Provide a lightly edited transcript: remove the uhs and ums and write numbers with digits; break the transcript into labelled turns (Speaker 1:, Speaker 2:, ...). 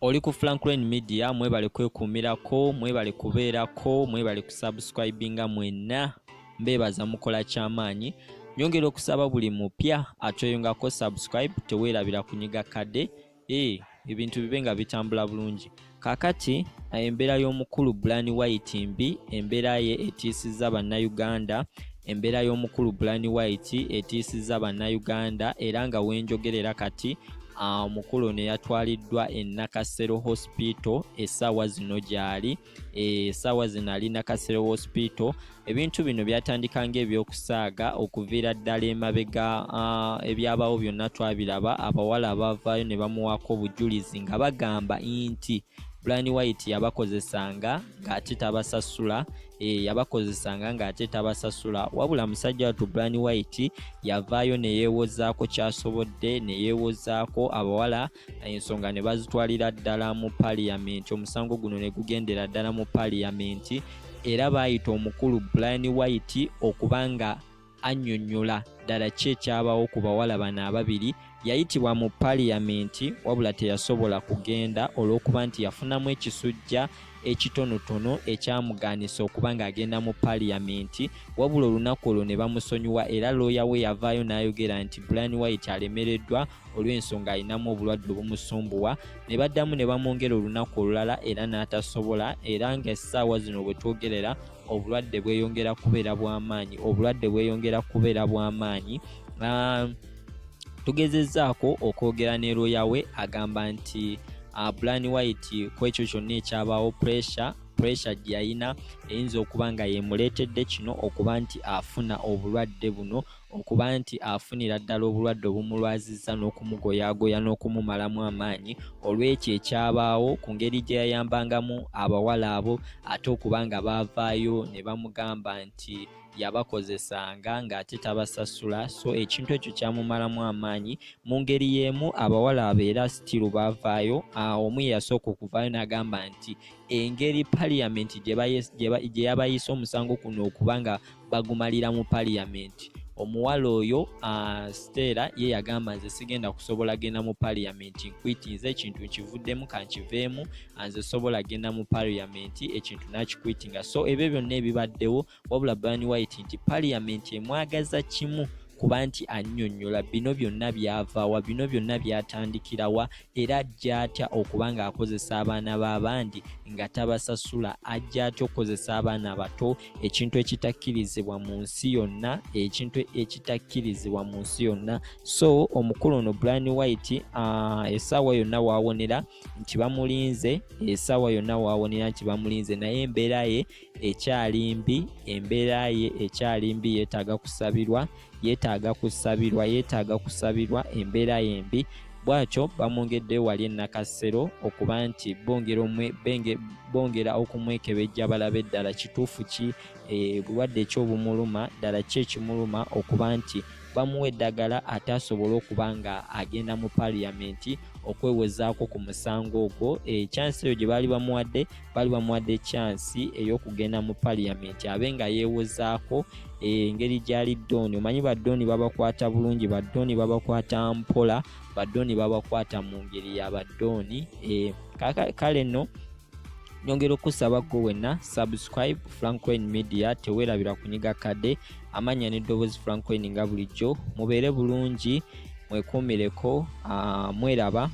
Speaker 1: Oli ku Franklin Media, mwebale kwekumirako, mwebale kubeerako, mwebale kusubscribinga mwenna. Mbebaza mukola kyamaanyi. Nyongera okusaba buli mupya atoyongako subscribe, teweerabira kunyiga kade. Ebintu bibenga bitambula bulungi. Kakati embeera y'omukulu Brian White mbi, embeera ye etiisizza bannayuganda. Embeera y'omukulu Brian White etiisizza bannayuganda era nga wenjogerera kati omukulu ono yatwaliddwa e Nakasero Hospital essaawa zino gyali. Essaawa zino ali Nakasero Hospital. Ebintu bino byatandika ng'ebyokusaaga okuviira ddala emabega ebyabaawo byonna twabiraba. Abawala abavaayo ne bamuwaako obujulizi nga bagamba nti Brian White yabakozesanga ng'ate tabasasula. Yabakozesanga ng'ate tabasasula. Wabula musajja watu Brian White yavaayo ne yeewozaako kyasobodde, ne yeewozaako abawala ensonga ne bazitwalira ddala mu Parliament. Omusango guno ne gugendera ddala mu Parliament era baayita omukulu Brian White okubanga annyonnyola ddala ki ekyabaawo ku bawala bano ababiri. Yayitibwa mu Parliament wabula teyasobola kugenda olw'okuba nti yafunamu ekisujja ekitonotono ekyamugaanisa okuba ng'agenda mu Parliament. Wabula olunaku olwo ne bamusonyiwa era looya we yavaayo n'ayogera nti Brian White alemereddwa olw'ensonga alinamu obulwadde obumusumbuwa. Ne baddamu ne bamwongera olunaku olulala era n'atasobola, era ng'essaawa zino bwe twogerera obulwadde bweyongera kubeera bw'amaanyi. Tugezezzaako okwogera ne looya we agamba nti Brian White ku ekyo kyonna ekyabaawo pressure gy'ayina eyinza okuba nga yeemuleetedde kino okuba nti afuna obulwadde buno, okuba nti afunira ddala obulwadde obumulwazizza n'okumugoyaagoya n'okumumalamu amaanyi olw'ekyo ekyabaawo ku ngeri gye yayambangamu abawala abo, ate okuba nga baavaayo ne bamugamba nti yabakozesanga ng'ate tabasasula. So ekintu ekyo kyamumalamu amaanyi. Mu ngeri y'emu abawala abo era sitiru baavaayo. Omu yasooka okuvaayo n'agamba nti engeri Parliament gye yabayisa omusango kuno okuba nga bagumalira mu Parliament, omuwala oyo Stella ye yagamba nze sigenda kusobola genda mu Parliament, nkwitinze ekintu nkivuddemu kankiveemu, nze sobola genda mu Parliament, ekintu nakikwitinga. So ebyo byonna ebibaddewo, wabula Brian White nti Parliament emwagaza kimu kuba nti annyonnyola bino byonna byavaawa, bino byonna byatandikirawa era ajja atya okuba ng'akozesa abaana b'abandi nga tabasasula, ajja atya okukozesa abaana abato, ekintu ekitakkirizibwa mu nsi yonna. So omukulu ono Brian White essaawa yonna waawonera nti bamulinze, naye embeera ye ekyali mbi, yeetaaga kusabirwa, embeera ye mbi. Bw'atyo bamwongeddeyo wali e Nakasero okuba nti bongera okumwekebejja balabe ddala kituufu ki bulwadde ki obumuluma, ddala ki ekimuluma, okuba nti bamuwa eddagala ate asobole okuba nga agenda mu Parliament okwewozaako ku musango ogwo. Chance eyo gye baali bamuwadde chance ey'okugenda mu Parliament abe nga yeewozaako engeri gy'ali Doni. Omanyi baddoni babakwata bulungi, baddoni babakwata mpola, baddoni babakwata mu ngeri ya baddoni. Kale nno nyongera okusaba gwe wenna subscribe Franklin Media, teweerabira kunyiga kade. Amanya n'eddoboozi Franklin nga bulijjo. Mubeere bulungi, mwekuumireko, mweraba.